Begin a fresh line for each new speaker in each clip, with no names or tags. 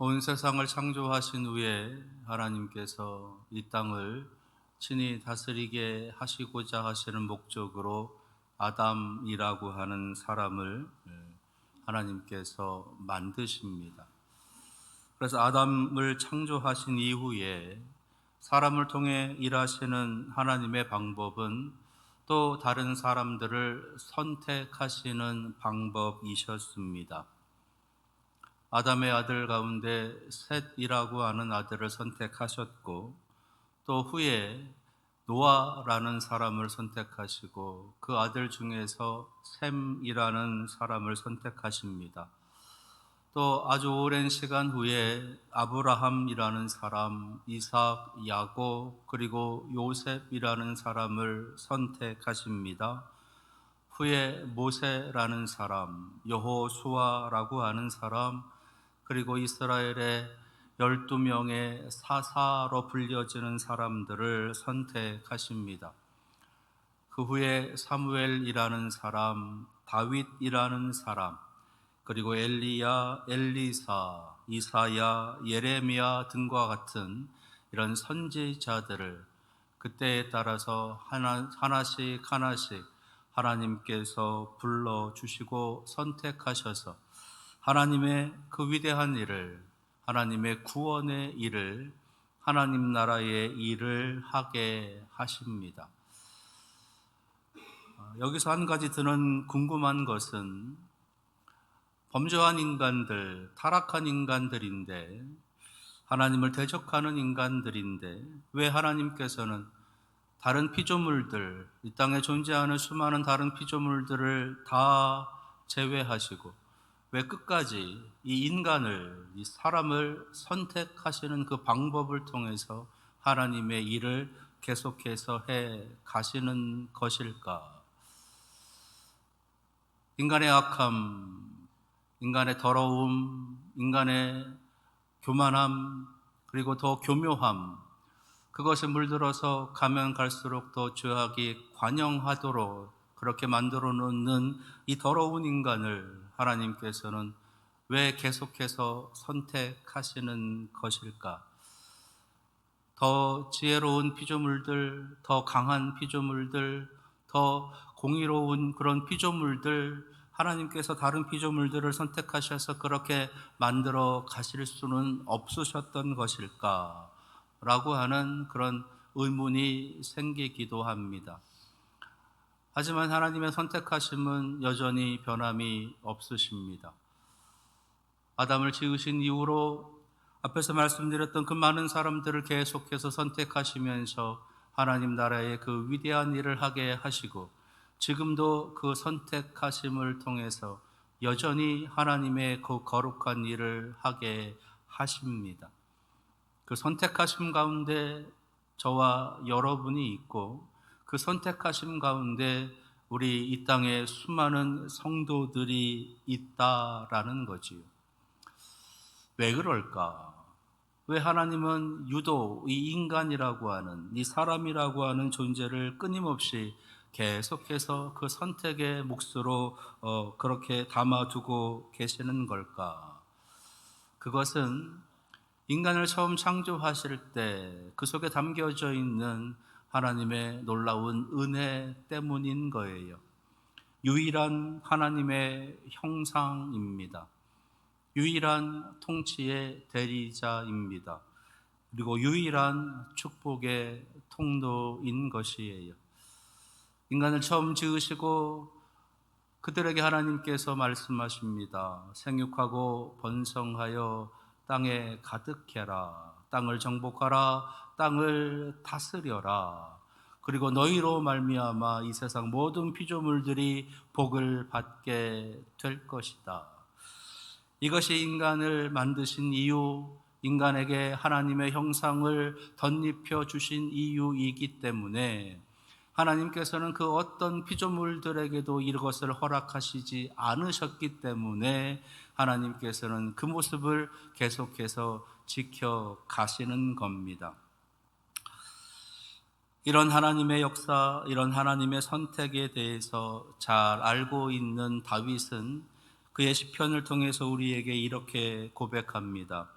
온 세상을 창조하신 후에 하나님께서 이 땅을 친히 다스리게 하시고자 하시는 목적으로 아담이라고 하는 사람을 하나님께서 만드십니다. 그래서 아담을 창조하신 이후에 사람을 통해 일하시는 하나님의 방법은 또 다른 사람들을 선택하시는 방법이셨습니다. 아담의 아들 가운데 셋이라고 하는 아들을 선택하셨고, 또 후에 노아라는 사람을 선택하시고 그 아들 중에서 셈이라는 사람을 선택하십니다. 또 아주 오랜 시간 후에 아브라함이라는 사람, 이삭, 야곱, 그리고 요셉이라는 사람을 선택하십니다. 후에 모세라는 사람, 여호수아라고 하는 사람, 그리고 이스라엘의 12명의 사사로 불려지는 사람들을 선택하십니다. 그 후에 사무엘이라는 사람, 다윗이라는 사람, 그리고 엘리야, 엘리사, 이사야, 예레미야 등과 같은 이런 선지자들을 그때에 따라서 하나씩 하나님께서 불러주시고 선택하셔서 하나님의 그 위대한 일을, 하나님의 구원의 일을, 하나님 나라의 일을 하게 하십니다. 여기서 한 가지 드는 궁금한 것은 범죄한 인간들, 타락한 인간들인데, 하나님을 대적하는 인간들인데 왜 하나님께서는 다른 피조물들, 이 땅에 존재하는 수많은 다른 피조물들을 다 제외하시고 왜 끝까지 이 인간을, 이 사람을 선택하시는 그 방법을 통해서 하나님의 일을 계속해서 해 가시는 것일까? 인간의 악함, 인간의 더러움, 인간의 교만함, 그리고 더 교묘함, 그것에 물들어서 가면 갈수록 더 죄악이 관영하도록 그렇게 만들어 놓는 이 더러운 인간을 하나님께서는 왜 계속해서 선택하시는 것일까? 더 지혜로운 피조물들, 더 강한 피조물들, 더 공의로운 그런 피조물들, 하나님께서 다른 피조물들을 선택하셔서 그렇게 만들어 가실 수는 없으셨던 것일까? 라고 하는 그런 의문이 생기기도 합니다. 하지만 하나님의 선택하심은 여전히 변함이 없으십니다. 아담을 지으신 이후로 앞에서 말씀드렸던 그 많은 사람들을 계속해서 선택하시면서 하나님 나라의 그 위대한 일을 하게 하시고 지금도 그 선택하심을 통해서 여전히 하나님의 그 거룩한 일을 하게 하십니다. 그 선택하심 가운데 저와 여러분이 있고 그 선택하심 가운데 우리 이 땅에 수많은 성도들이 있다라는 거지요. 왜 그럴까? 왜 하나님은 유독 이 인간이라고 하는, 이 사람이라고 하는 존재를 끊임없이 계속해서 그 선택의 몫으로 그렇게 담아두고 계시는 걸까? 그것은 인간을 처음 창조하실 때 그 속에 담겨져 있는 하나님의 놀라운 은혜 때문인 거예요. 유일한 하나님의 형상입니다. 유일한 통치의 대리자입니다. 그리고 유일한 축복의 통로인 것이에요. 인간을 처음 지으시고 그들에게 하나님께서 말씀하십니다. 생육하고 번성하여 땅에 가득해라. 땅을 정복하라. 땅을 다스려라. 그리고 너희로 말미암아 이 세상 모든 피조물들이 복을 받게 될 것이다. 이것이 인간을 만드신 이유, 인간에게 하나님의 형상을 덧입혀 주신 이유이기 때문에 하나님께서는 그 어떤 피조물들에게도 이것을 허락하시지 않으셨기 때문에 하나님께서는 그 모습을 계속해서 지켜가시는 겁니다. 이런 하나님의 역사, 이런 하나님의 선택에 대해서 잘 알고 있는 다윗은 그의 시편을 통해서 우리에게 이렇게 고백합니다.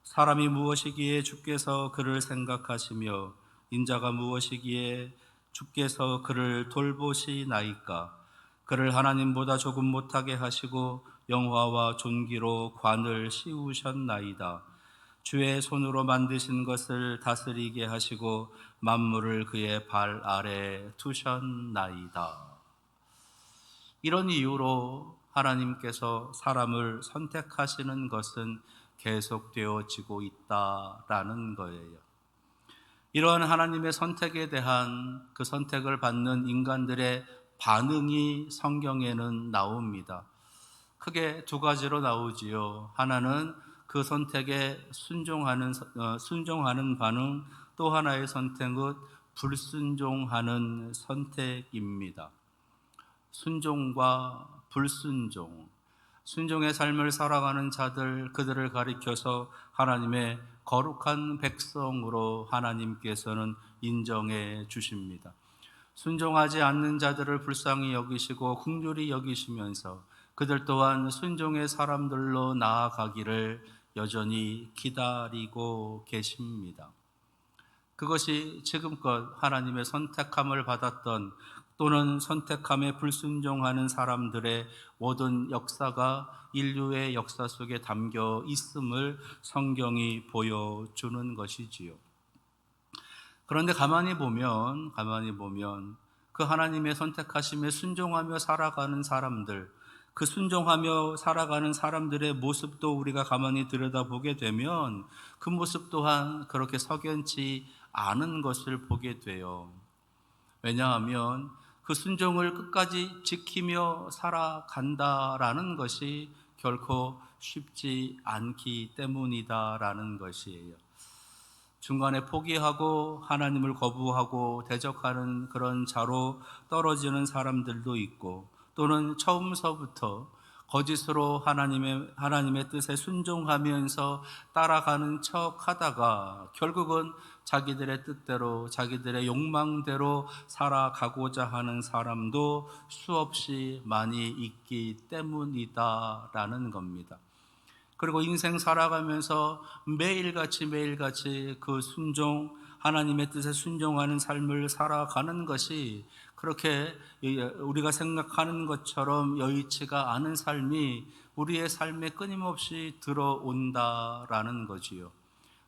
사람이 무엇이기에 주께서 그를 생각하시며 인자가 무엇이기에 주께서 그를 돌보시나이까. 그를 하나님보다 조금 못하게 하시고 영화와 존귀로 관을 씌우셨나이다. 주의 손으로 만드신 것을 다스리게 하시고 만물을 그의 발 아래 두셨나이다. 이런 이유로 하나님께서 사람을 선택하시는 것은 계속되어지고 있다라는 거예요. 이러한 하나님의 선택에 대한 그 선택을 받는 인간들의 반응이 성경에는 나옵니다. 크게 두 가지로 나오지요. 하나는 그 선택에 순종하는 반응, 또 하나의 선택은 불순종하는 선택입니다. 순종과 불순종, 순종의 삶을 살아가는 자들, 그들을 가리켜서 하나님의 거룩한 백성으로 하나님께서는 인정해 주십니다. 순종하지 않는 자들을 불쌍히 여기시고 긍휼히 여기시면서 그들 또한 순종의 사람들로 나아가기를 여전히 기다리고 계십니다. 그것이 지금껏 하나님의 선택함을 받았던 또는 선택함에 불순종하는 사람들의 모든 역사가 인류의 역사 속에 담겨 있음을 성경이 보여주는 것이지요. 그런데 가만히 보면 그 하나님의 선택하심에 순종하며 살아가는 사람들, 그 순종하며 살아가는 사람들의 모습도 우리가 가만히 들여다보게 되면 그 모습 또한 그렇게 석연치 않은 것을 보게 돼요. 왜냐하면 그 순종을 끝까지 지키며 살아간다라는 것이 결코 쉽지 않기 때문이다라는 것이에요. 중간에 포기하고 하나님을 거부하고 대적하는 그런 자로 떨어지는 사람들도 있고, 또는 처음서부터 거짓으로 하나님의 뜻에 순종하면서 따라가는 척 하다가 결국은 자기들의 뜻대로, 자기들의 욕망대로 살아가고자 하는 사람도 수없이 많이 있기 때문이다라는 겁니다. 그리고 인생 살아가면서 매일같이 그 순종, 하나님의 뜻에 순종하는 삶을 살아가는 것이 그렇게 우리가 생각하는 것처럼 여의치가 않은 삶이 우리의 삶에 끊임없이 들어온다라는 거지요.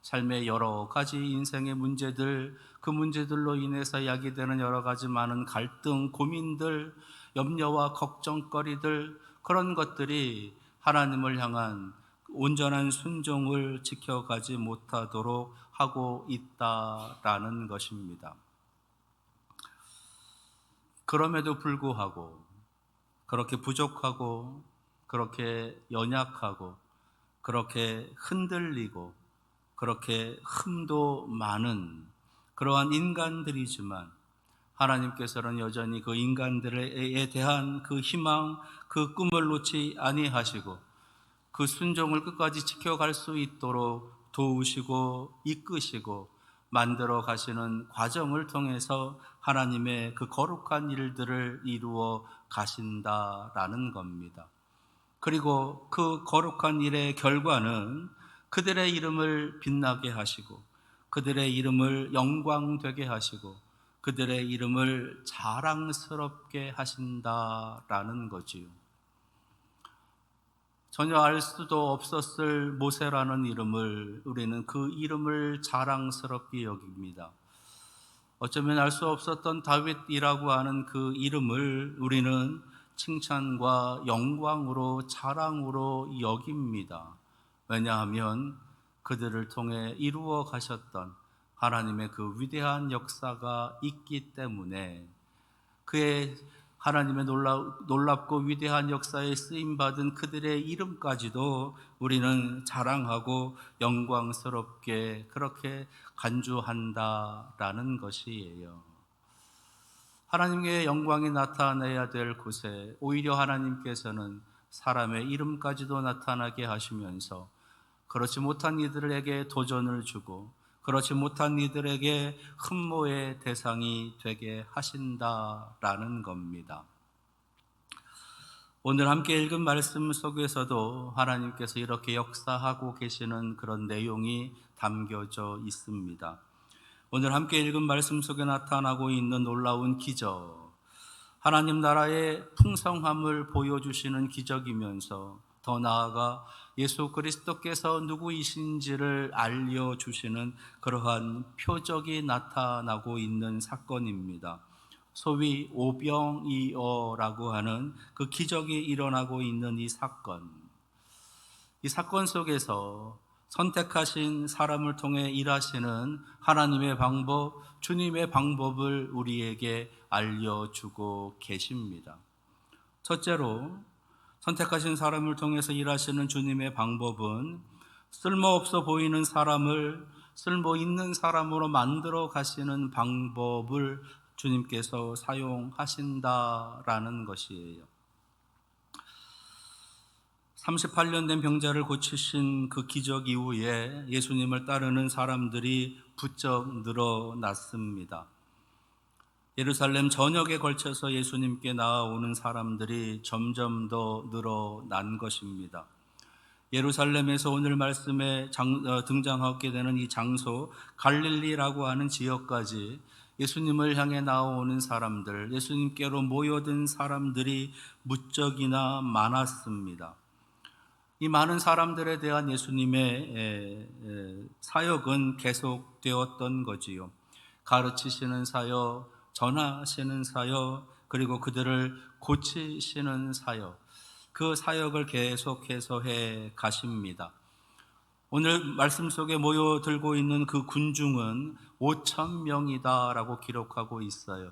삶의 여러 가지 인생의 문제들, 그 문제들로 인해서 야기되는 여러 가지 많은 갈등, 고민들, 염려와 걱정거리들, 그런 것들이 하나님을 향한 온전한 순종을 지켜가지 못하도록 하고 있다라는 것입니다. 그럼에도 불구하고 그렇게 부족하고 그렇게 연약하고 그렇게 흔들리고 그렇게 흠도 많은 그러한 인간들이지만 하나님께서는 여전히 그 인간들에 대한 그 희망, 그 꿈을 놓지 아니하시고 그 순종을 끝까지 지켜갈 수 있도록 도우시고 이끄시고 만들어 가시는 과정을 통해서 하나님의 그 거룩한 일들을 이루어 가신다라는 겁니다. 그리고 그 거룩한 일의 결과는 그들의 이름을 빛나게 하시고 그들의 이름을 영광되게 하시고 그들의 이름을 자랑스럽게 하신다라는 거지요. 전혀 알 수도 없었을 모세라는 이름을 우리는 그 이름을 자랑스럽게 여깁니다. 어쩌면 알 수 없었던 다윗이라고 하는 그 이름을 우리는 칭찬과 영광으로 자랑으로 여깁니다. 왜냐하면 그들을 통해 이루어 가셨던 하나님의 그 위대한 역사가 있기 때문에 그의 하나님의 놀랍고 위대한 역사에 쓰임받은 그들의 이름까지도 우리는 자랑하고 영광스럽게 그렇게 간주한다라는 것이에요. 하나님의 영광이 나타나야 될 곳에 오히려 하나님께서는 사람의 이름까지도 나타나게 하시면서 그렇지 못한 이들에게 도전을 주고 그렇지 못한 이들에게 흠모의 대상이 되게 하신다라는 겁니다. 오늘 함께 읽은 말씀 속에서도 하나님께서 이렇게 역사하고 계시는 그런 내용이 담겨져 있습니다. 오늘 함께 읽은 말씀 속에 나타나고 있는 놀라운 기적, 하나님 나라의 풍성함을 보여주시는 기적이면서 더 나아가 예수 그리스도께서 누구이신지를 알려주시는 그러한 표적이 나타나고 있는 사건입니다. 소위 오병이어라고 하는 그 기적이 일어나고 있는 이 사건 속에서 선택하신 사람을 통해 일하시는 하나님의 방법, 주님의 방법을 우리에게 알려주고 계십니다. 첫째로 선택하신 사람을 통해서 일하시는 주님의 방법은 쓸모없어 보이는 사람을 쓸모 있는 사람으로 만들어 가시는 방법을 주님께서 사용하신다라는 것이에요. 38년 된 병자를 고치신 그 기적 이후에 예수님을 따르는 사람들이 부쩍 늘어났습니다. 예루살렘 전역에 걸쳐서 예수님께 나아오는 사람들이 점점 더 늘어난 것입니다. 예루살렘에서 오늘 말씀에 등장하게 되는 이 장소 갈릴리라고 하는 지역까지 예수님을 향해 나아오는 사람들, 예수님께로 모여든 사람들이 무척이나 많았습니다. 이 많은 사람들에 대한 예수님의 사역은 계속되었던 거지요. 가르치시는 사역, 전하시는 사역, 그리고 그들을 고치시는 사역, 그 사역을 계속해서 해 가십니다. 오늘 말씀 속에 모여들고 있는 그 군중은 5,000명이다라고 기록하고 있어요.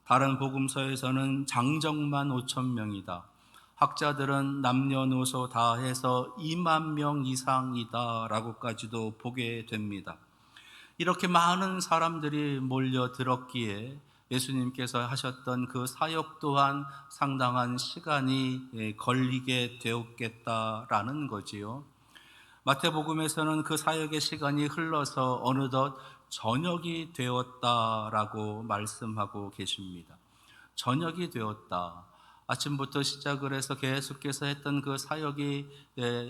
다른 복음서에서는 장정만 5,000명이다. 학자들은 남녀노소 다 해서 2만 명 이상이다라고까지도 보게 됩니다. 이렇게 많은 사람들이 몰려들었기에 예수님께서 하셨던 그 사역 또한 상당한 시간이 걸리게 되었겠다라는 거지요. 마태복음에서는 그 사역의 시간이 흘러서 어느덧 저녁이 되었다라고 말씀하고 계십니다. 저녁이 되었다. 아침부터 시작을 해서 계속해서 했던 그 사역이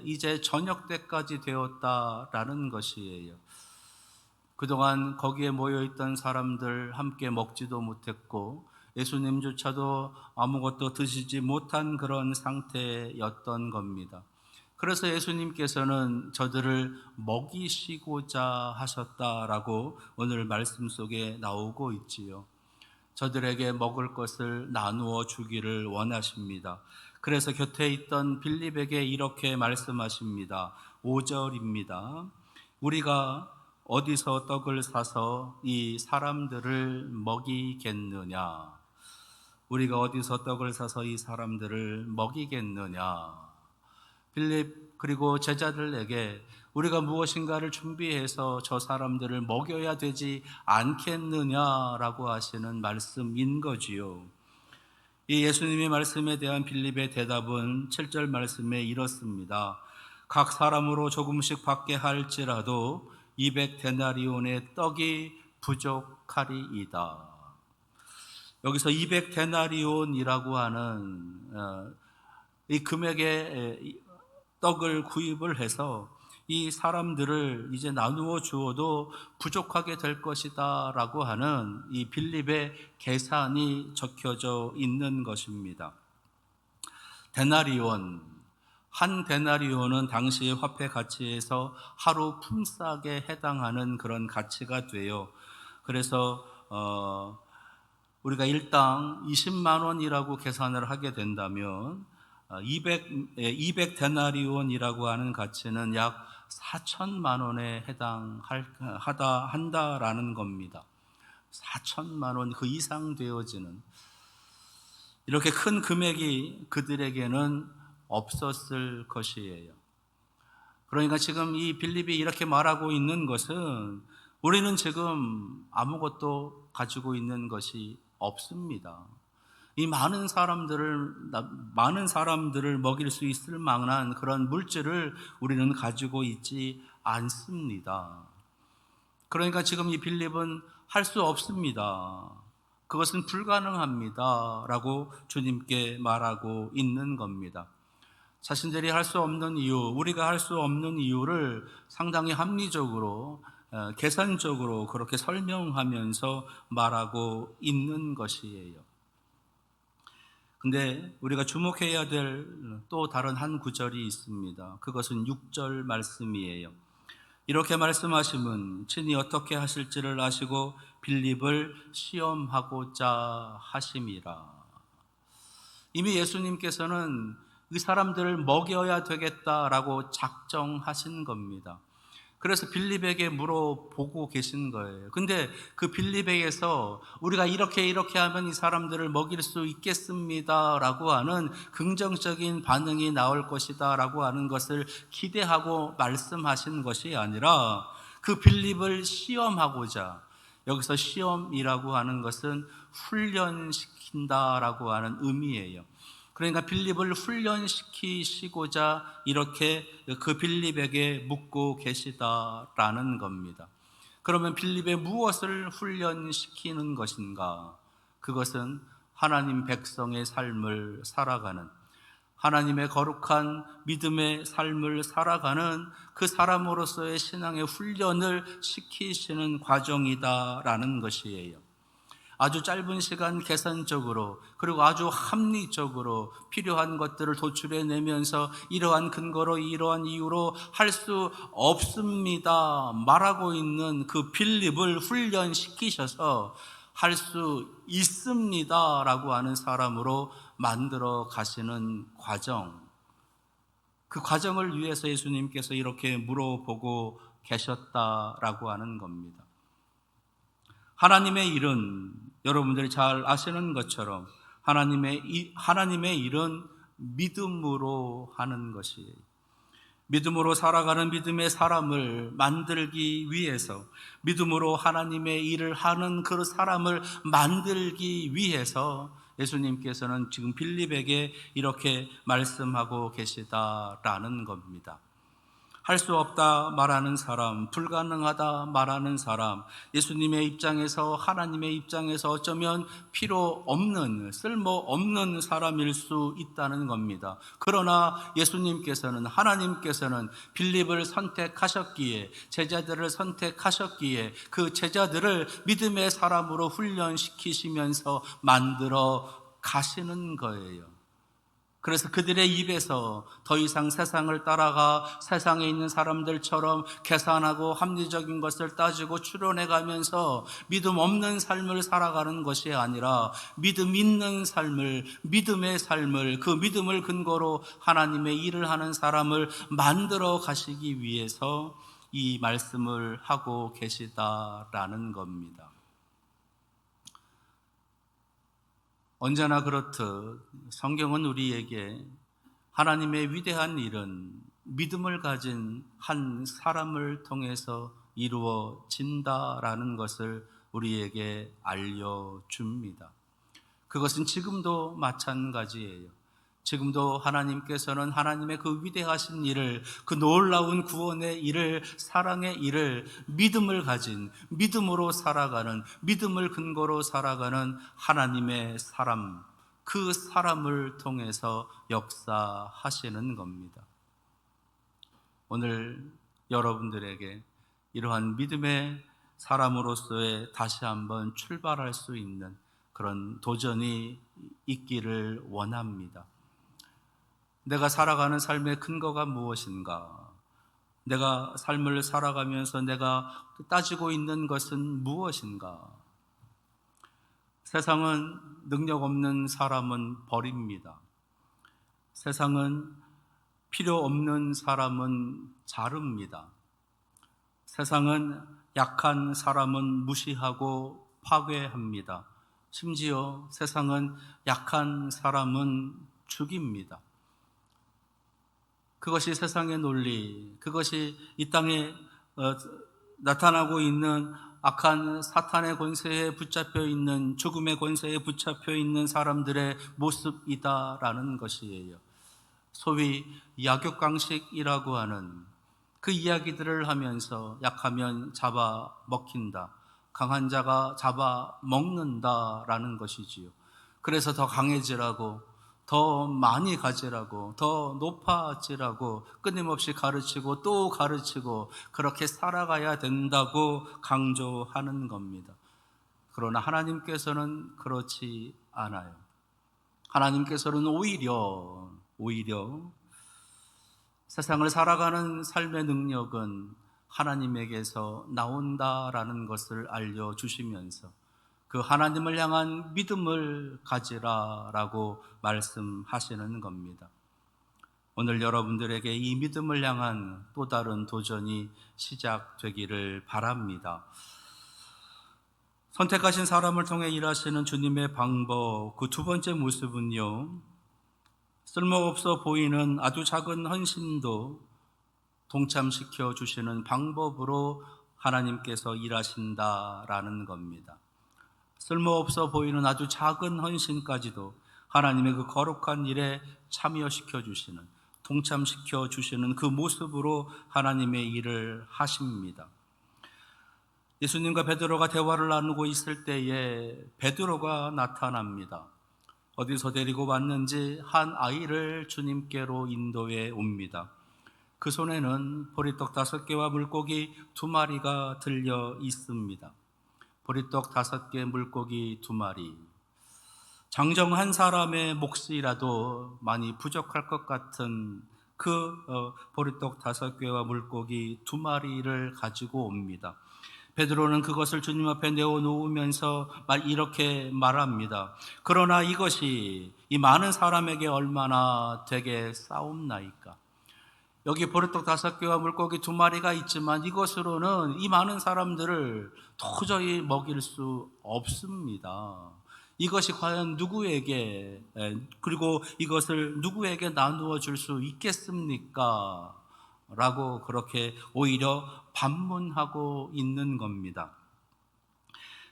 이제 저녁 때까지 되었다라는 것이에요. 그동안 거기에 모여있던 사람들 함께 먹지도 못했고 예수님조차도 아무것도 드시지 못한 그런 상태였던 겁니다. 그래서 예수님께서는 저들을 먹이시고자 하셨다라고 오늘 말씀 속에 나오고 있지요. 저들에게 먹을 것을 나누어 주기를 원하십니다. 그래서 곁에 있던 빌립에게 이렇게 말씀하십니다. 5절입니다. 우리가 어디서 떡을 사서 이 사람들을 먹이겠느냐? 우리가 어디서 떡을 사서 이 사람들을 먹이겠느냐? 빌립 그리고 제자들에게 우리가 무엇인가를 준비해서 저 사람들을 먹여야 되지 않겠느냐라고 하시는 말씀인 거지요. 이 예수님의 말씀에 대한 빌립의 대답은 7절 말씀에 이렇습니다. 각 사람으로 조금씩 받게 할지라도 200데나리온의 떡이 부족하리이다. 여기서 200데나리온이라고 하는 이 금액의 떡을 구입을 해서 이 사람들을 이제 나누어 주어도 부족하게 될 것이다 라고 하는 이 빌립의 계산이 적혀져 있는 것입니다. 데나리온, 한 데나리온은 당시의 화폐 가치에서 하루 품삯에 해당하는 그런 가치가 돼요. 그래서 우리가 일당 20만 원이라고 계산을 하게 된다면 200데나리온이라고 하는 가치는 약 4천만 원에 한다라는 겁니다. 4천만 원 그 이상 되어지는 이렇게 큰 금액이 그들에게는 없었을 것이에요. 그러니까 지금 이 빌립이 이렇게 말하고 있는 것은 우리는 지금 아무것도 가지고 있는 것이 없습니다. 이 많은 사람들을 먹일 수 있을 만한 그런 물질을 우리는 가지고 있지 않습니다. 그러니까 지금 이 빌립은 할 수 없습니다. 그것은 불가능합니다 라고 주님께 말하고 있는 겁니다. 자신들이 할 수 없는 이유, 우리가 할 수 없는 이유를 상당히 합리적으로, 계산적으로 그렇게 설명하면서 말하고 있는 것이에요. 근데 우리가 주목해야 될 또 다른 한 구절이 있습니다. 그것은 6절 말씀이에요. 이렇게 말씀하시면 친히 어떻게 하실지를 아시고 빌립을 시험하고자 하심이라. 이미 예수님께서는 이 사람들을 먹여야 되겠다라고 작정하신 겁니다. 그래서 빌립에게 물어보고 계신 거예요. 근데 그 빌립에게서 우리가 이렇게 하면 이 사람들을 먹일 수 있겠습니다 라고 하는 긍정적인 반응이 나올 것이다 라고 하는 것을 기대하고 말씀하신 것이 아니라 그 빌립을 시험하고자, 여기서 시험이라고 하는 것은 훈련시킨다라고 하는 의미예요. 그러니까 빌립을 훈련시키시고자 이렇게 그 빌립에게 묻고 계시다라는 겁니다. 그러면 빌립의 무엇을 훈련시키는 것인가? 그것은 하나님 백성의 삶을 살아가는, 하나님의 거룩한 믿음의 삶을 살아가는 그 사람으로서의 신앙의 훈련을 시키시는 과정이다라는 것이에요. 아주 짧은 시간 계산적으로, 그리고 아주 합리적으로 필요한 것들을 도출해내면서 이러한 근거로 이러한 이유로 할 수 없습니다 말하고 있는 그 빌립을 훈련시키셔서 할 수 있습니다 라고 하는 사람으로 만들어 가시는 과정, 그 과정을 위해서 예수님께서 이렇게 물어보고 계셨다라고 하는 겁니다. 하나님의 일은 여러분들이 잘 아시는 것처럼 하나님의 일은 믿음으로 하는 것이에요. 믿음으로 살아가는 믿음의 사람을 만들기 위해서, 믿음으로 하나님의 일을 하는 그 사람을 만들기 위해서 예수님께서는 지금 빌립에게 이렇게 말씀하고 계시다라는 겁니다. 할 수 없다 말하는 사람, 불가능하다 말하는 사람, 예수님의 입장에서, 하나님의 입장에서 어쩌면 필요 없는, 쓸모없는 사람일 수 있다는 겁니다. 그러나 예수님께서는, 하나님께서는 빌립을 선택하셨기에, 제자들을 선택하셨기에 그 제자들을 믿음의 사람으로 훈련시키시면서 만들어 가시는 거예요. 그래서 그들의 입에서 더 이상 세상을 따라가 세상에 있는 사람들처럼 계산하고 합리적인 것을 따지고 추론해가면서 믿음 없는 삶을 살아가는 것이 아니라 믿음 있는 삶을, 믿음의 삶을, 그 믿음을 근거로 하나님의 일을 하는 사람을 만들어 가시기 위해서 이 말씀을 하고 계시다라는 겁니다. 언제나 그렇듯 성경은 우리에게 하나님의 위대한 일은 믿음을 가진 한 사람을 통해서 이루어진다라는 것을 우리에게 알려줍니다. 그것은 지금도 마찬가지예요. 지금도 하나님께서는 하나님의 그 위대하신 일을, 그 놀라운 구원의 일을, 사랑의 일을 믿음을 가진, 믿음으로 살아가는, 믿음을 근거로 살아가는 하나님의 사람, 그 사람을 통해서 역사하시는 겁니다. 오늘 여러분들에게 이러한 믿음의 사람으로서의 다시 한번 출발할 수 있는 그런 도전이 있기를 원합니다. 내가 살아가는 삶의 근거가 무엇인가? 내가 삶을 살아가면서 내가 따지고 있는 것은 무엇인가? 세상은 능력 없는 사람은 버립니다. 세상은 필요 없는 사람은 자릅니다. 세상은 약한 사람은 무시하고 파괴합니다. 심지어 세상은 약한 사람은 죽입니다. 그것이 세상의 논리, 그것이 이 땅에 나타나고 있는 악한 사탄의 권세에 붙잡혀 있는, 죽음의 권세에 붙잡혀 있는 사람들의 모습이다라는 것이에요. 소위 약육강식이라고 하는 그 이야기들을 하면서 약하면 잡아 먹힌다, 강한 자가 잡아 먹는다라는 것이지요. 그래서 더 강해지라고, 더 많이 가지라고, 더 높아지라고 끊임없이 가르치고 또 가르치고 그렇게 살아가야 된다고 강조하는 겁니다. 그러나 하나님께서는 그렇지 않아요. 하나님께서는 오히려 세상을 살아가는 삶의 능력은 하나님에게서 나온다라는 것을 알려주시면서 그 하나님을 향한 믿음을 가지라라고 말씀하시는 겁니다. 오늘 여러분들에게 이 믿음을 향한 또 다른 도전이 시작되기를 바랍니다. 선택하신 사람을 통해 일하시는 주님의 방법, 그 두 번째 모습은요, 쓸모없어 보이는 아주 작은 헌신도 동참시켜 주시는 방법으로 하나님께서 일하신다라는 겁니다. 쓸모없어 보이는 아주 작은 헌신까지도 하나님의 그 거룩한 일에 참여시켜 주시는, 동참시켜 주시는 그 모습으로 하나님의 일을 하십니다. 예수님과 베드로가 대화를 나누고 있을 때에 베드로가 나타납니다. 어디서 데리고 왔는지 한 아이를 주님께로 인도해 옵니다. 그 손에는 보리떡 5개와 물고기 2마리가 들려 있습니다. 보리떡 5개, 물고기 2마리. 장정한 사람의 몫이라도 많이 부족할 것 같은 그 보리떡 5개와 물고기 2마리를 가지고 옵니다. 베드로는 그것을 주님 앞에 내어놓으면서 이렇게 말합니다. 그러나 이것이 이 많은 사람에게 얼마나 되게 싸움나이까. 여기 보리떡 5개와 물고기 2마리가 있지만 이것으로는 이 많은 사람들을 도저히 먹일 수 없습니다. 이것이 과연 누구에게, 그리고 이것을 누구에게 나누어 줄 수 있겠습니까? 라고 그렇게 오히려 반문하고 있는 겁니다.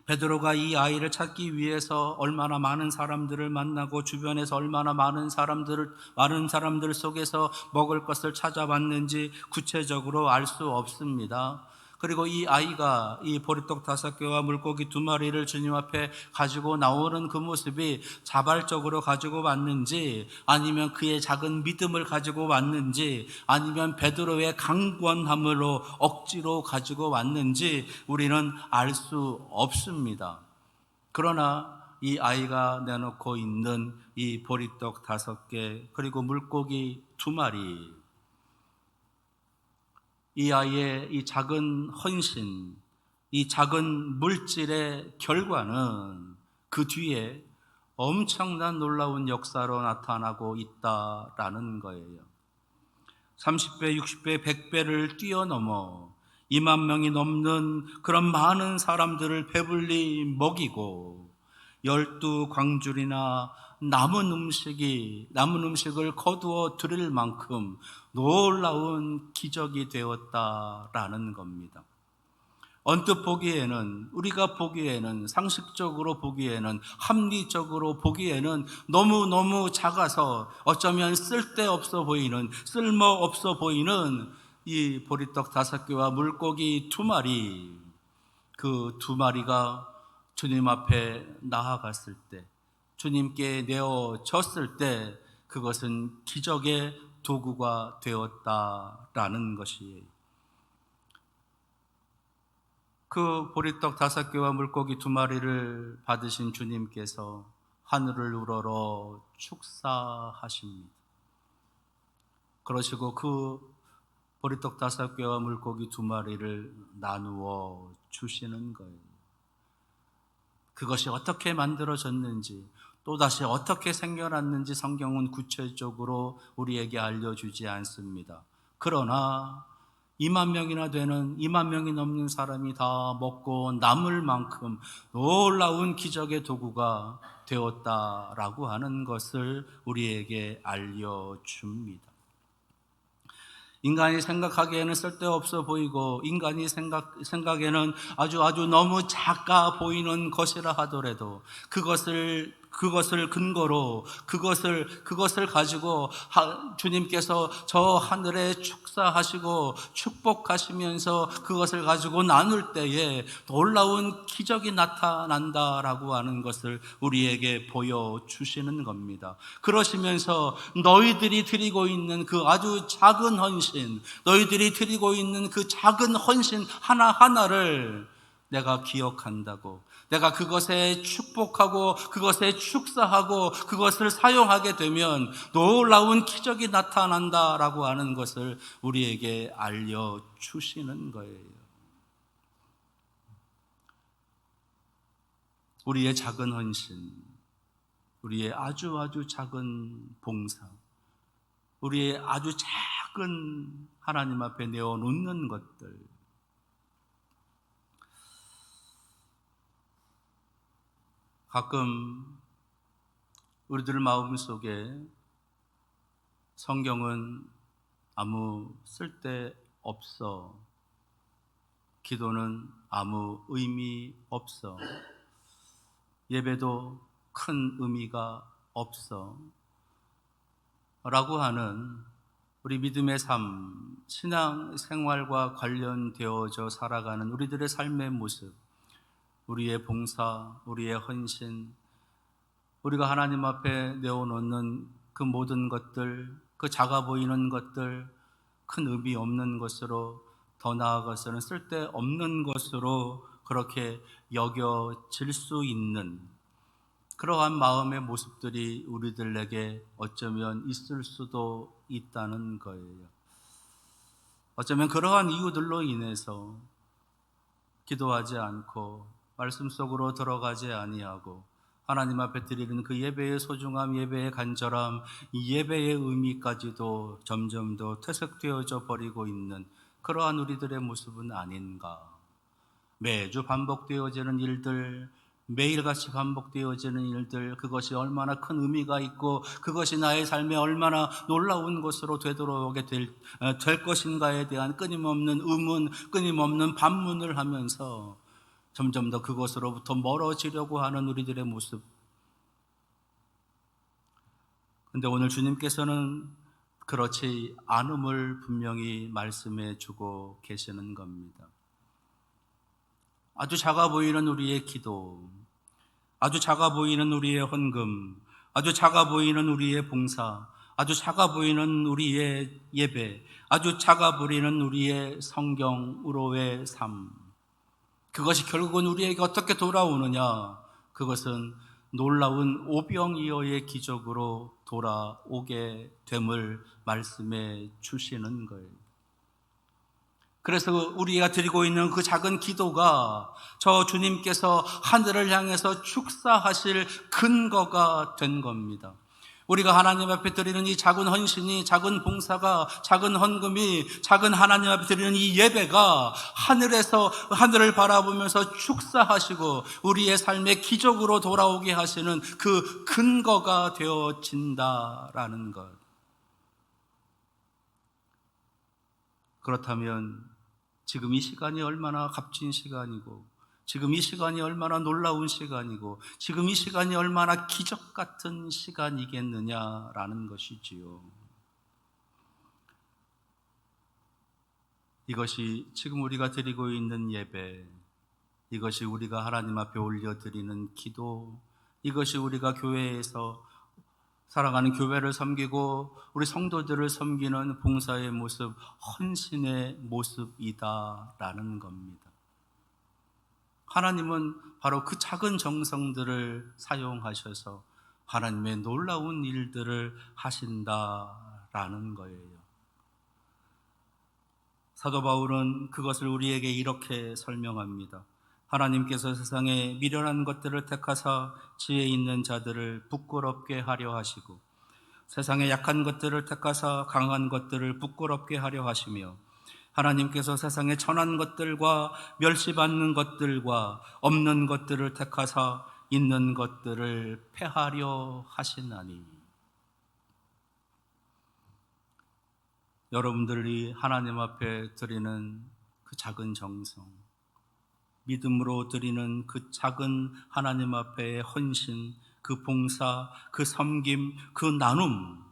베드로가 이 아이를 찾기 위해서 얼마나 많은 사람들을 만나고 주변에서 얼마나 많은 사람들 속에서 먹을 것을 찾아봤는지 구체적으로 알 수 없습니다. 그리고 이 아이가 이 보리떡 5개와 물고기 2마리를 주님 앞에 가지고 나오는 그 모습이 자발적으로 가지고 왔는지, 아니면 그의 작은 믿음을 가지고 왔는지, 아니면 베드로의 강권함으로 억지로 가지고 왔는지 우리는 알 수 없습니다. 그러나 이 아이가 내놓고 있는 이 보리떡 5개 그리고 물고기 2마리, 이 아이의 이 작은 헌신, 이 작은 물질의 결과는 그 뒤에 엄청난 놀라운 역사로 나타나고 있다라는 거예요. 30배, 60배, 100배를 뛰어넘어 2만 명이 넘는 그런 많은 사람들을 배불리 먹이고 12광줄이나 남은 음식을 거두어 드릴 만큼 놀라운 기적이 되었다라는 겁니다. 언뜻 보기에는, 우리가 보기에는, 상식적으로 보기에는, 합리적으로 보기에는 너무너무 작아서 어쩌면 쓸데없어 보이는, 쓸모없어 보이는 이 보리떡 5개와 물고기 2마리, 그 2마리가 주님 앞에 나아갔을 때, 주님께 내어졌을 때 그것은 기적의 도구가 되었다라는 것이에요. 그 보리떡 5개와 물고기 2마리를 받으신 주님께서 하늘을 우러러 축사하십니다. 그러시고 그 보리떡 5개와 물고기 2마리를 나누어 주시는 거예요. 그것이 어떻게 만들어졌는지, 또다시 어떻게 생겨났는지 성경은 구체적으로 우리에게 알려주지 않습니다. 그러나 2만 명이 넘는 사람이 다 먹고 남을 만큼 놀라운 기적의 도구가 되었다라고 하는 것을 우리에게 알려줍니다. 인간이 생각하기에는 쓸데없어 보이고 인간이 생각에는 아주 너무 작아 보이는 것이라 하더라도 그것을 그것을 근거로 그것을 가지고 주님께서 저 하늘에 축사하시고 축복하시면서 그것을 가지고 나눌 때에 놀라운 기적이 나타난다라고 하는 것을 우리에게 보여주시는 겁니다. 그러시면서 너희들이 드리고 있는 그 아주 작은 헌신, 너희들이 드리고 있는 그 작은 헌신 하나하나를 내가 기억한다고, 내가 그것에 축복하고 그것에 축사하고 그것을 사용하게 되면 놀라운 기적이 나타난다라고 하는 것을 우리에게 알려주시는 거예요. 우리의 작은 헌신, 우리의 아주 작은 봉사, 우리의 아주 작은 하나님 앞에 내어놓는 것들, 가끔 우리들 마음속에 성경은 아무 쓸데없어, 기도는 아무 의미 없어, 예배도 큰 의미가 없어 라고 하는 우리 믿음의 삶, 신앙 생활과 관련되어져 살아가는 우리들의 삶의 모습, 우리의 봉사, 우리의 헌신, 우리가 하나님 앞에 내어놓는 그 모든 것들, 그 작아 보이는 것들, 큰 의미 없는 것으로, 더 나아가서는 쓸데없는 것으로 그렇게 여겨질 수 있는 그러한 마음의 모습들이 우리들에게 어쩌면 있을 수도 있다는 거예요. 어쩌면 그러한 이유들로 인해서 기도하지 않고 말씀 속으로 들어가지 아니하고 하나님 앞에 드리는 그 예배의 소중함, 예배의 간절함, 이 예배의 의미까지도 점점 더 퇴색되어져 버리고 있는 그러한 우리들의 모습은 아닌가. 매주 반복되어지는 일들, 매일같이 반복되어지는 일들, 그것이 얼마나 큰 의미가 있고 그것이 나의 삶에 얼마나 놀라운 것으로 되돌아오게 될 것인가에 대한 끊임없는 의문, 끊임없는 반문을 하면서 점점 더 그것으로부터 멀어지려고 하는 우리들의 모습. 근데 오늘 주님께서는 그렇지 않음을 분명히 말씀해 주고 계시는 겁니다. 아주 작아 보이는 우리의 기도, 아주 작아 보이는 우리의 헌금, 아주 작아 보이는 우리의 봉사, 아주 작아 보이는 우리의 예배, 아주 작아 보이는 우리의 성경으로의 삶, 그것이 결국은 우리에게 어떻게 돌아오느냐? 그것은 놀라운 오병이어의 기적으로 돌아오게 됨을 말씀해 주시는 거예요. 그래서 우리가 드리고 있는 그 작은 기도가 저 주님께서 하늘을 향해서 축사하실 근거가 된 겁니다. 우리가 하나님 앞에 드리는 이 작은 헌신이, 작은 봉사가, 작은 헌금이, 작은 하나님 앞에 드리는 이 예배가 하늘에서, 하늘을 바라보면서 축사하시고 우리의 삶의 기적으로 돌아오게 하시는 그 근거가 되어진다라는 것. 그렇다면 지금 이 시간이 얼마나 값진 시간이고, 지금 이 시간이 얼마나 놀라운 시간이고, 지금 이 시간이 얼마나 기적 같은 시간이겠느냐라는 것이지요. 이것이 지금 우리가 드리고 있는 예배, 이것이 우리가 하나님 앞에 올려드리는 기도, 이것이 우리가 교회에서 사랑하는 교회를 섬기고 우리 성도들을 섬기는 봉사의 모습, 헌신의 모습이다라는 겁니다. 하나님은 바로 그 작은 정성들을 사용하셔서 하나님의 놀라운 일들을 하신다라는 거예요. 사도 바울은 그것을 우리에게 이렇게 설명합니다. 하나님께서 세상에 미련한 것들을 택하사 지혜 있는 자들을 부끄럽게 하려 하시고 세상에 약한 것들을 택하사 강한 것들을 부끄럽게 하려 하시며 하나님께서 세상에 천한 것들과 멸시받는 것들과 없는 것들을 택하사 있는 것들을 패하려 하시나니. 여러분들이 하나님 앞에 드리는 그 작은 정성, 믿음으로 드리는 그 작은 하나님 앞에의 헌신, 그 봉사, 그 섬김, 그 나눔,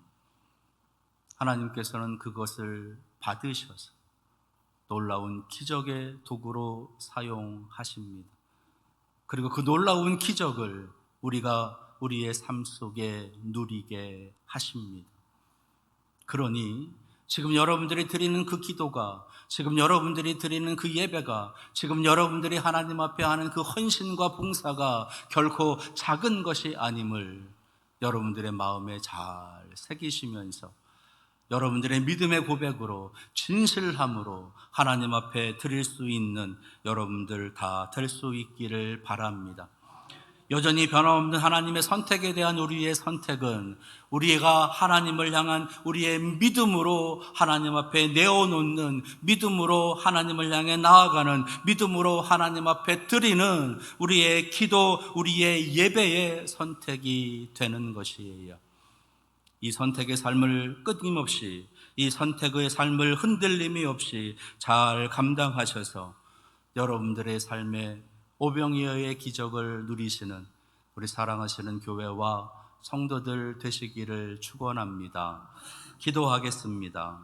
하나님께서는 그것을 받으셔서 놀라운 기적의 도구로 사용하십니다. 그리고 그 놀라운 기적을 우리가 우리의 삶 속에 누리게 하십니다. 그러니 지금 여러분들이 드리는 그 기도가, 지금 여러분들이 드리는 그 예배가, 지금 여러분들이 하나님 앞에 하는 그 헌신과 봉사가 결코 작은 것이 아님을 여러분들의 마음에 잘 새기시면서 여러분들의 믿음의 고백으로 진실함으로 하나님 앞에 드릴 수 있는 여러분들 다 될 수 있기를 바랍니다. 여전히 변함없는 하나님의 선택에 대한 우리의 선택은 우리가 하나님을 향한 우리의 믿음으로 하나님 앞에 내어놓는, 믿음으로 하나님을 향해 나아가는, 믿음으로 하나님 앞에 드리는 우리의 기도, 우리의 예배의 선택이 되는 것이에요. 이 선택의 삶을 끊임없이, 이 선택의 삶을 흔들림이 없이 잘 감당하셔서 여러분들의 삶에 오병이어의 기적을 누리시는 우리 사랑하시는 교회와 성도들 되시기를 축원합니다. 기도하겠습니다.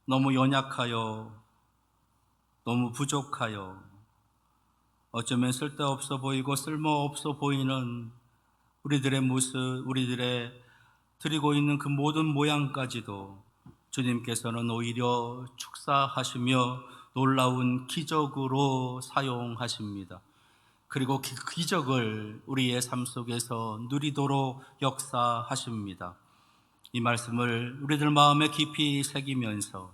너무 연약하여, 너무 부족하여, 어쩌면 쓸데없어 보이고 쓸모없어 보이는 우리들의 모습, 우리들의 드리고 있는 그 모든 모양까지도 주님께서는 오히려 축사하시며 놀라운 기적으로 사용하십니다. 그리고 그 기적을 우리의 삶 속에서 누리도록 역사하십니다. 이 말씀을 우리들 마음에 깊이 새기면서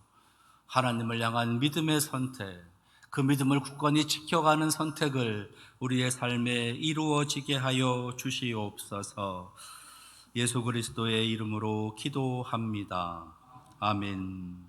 하나님을 향한 믿음의 선택, 그 믿음을 굳건히 지켜가는 선택을 우리의 삶에 이루어지게 하여 주시옵소서. 예수 그리스도의 이름으로 기도합니다. 아멘.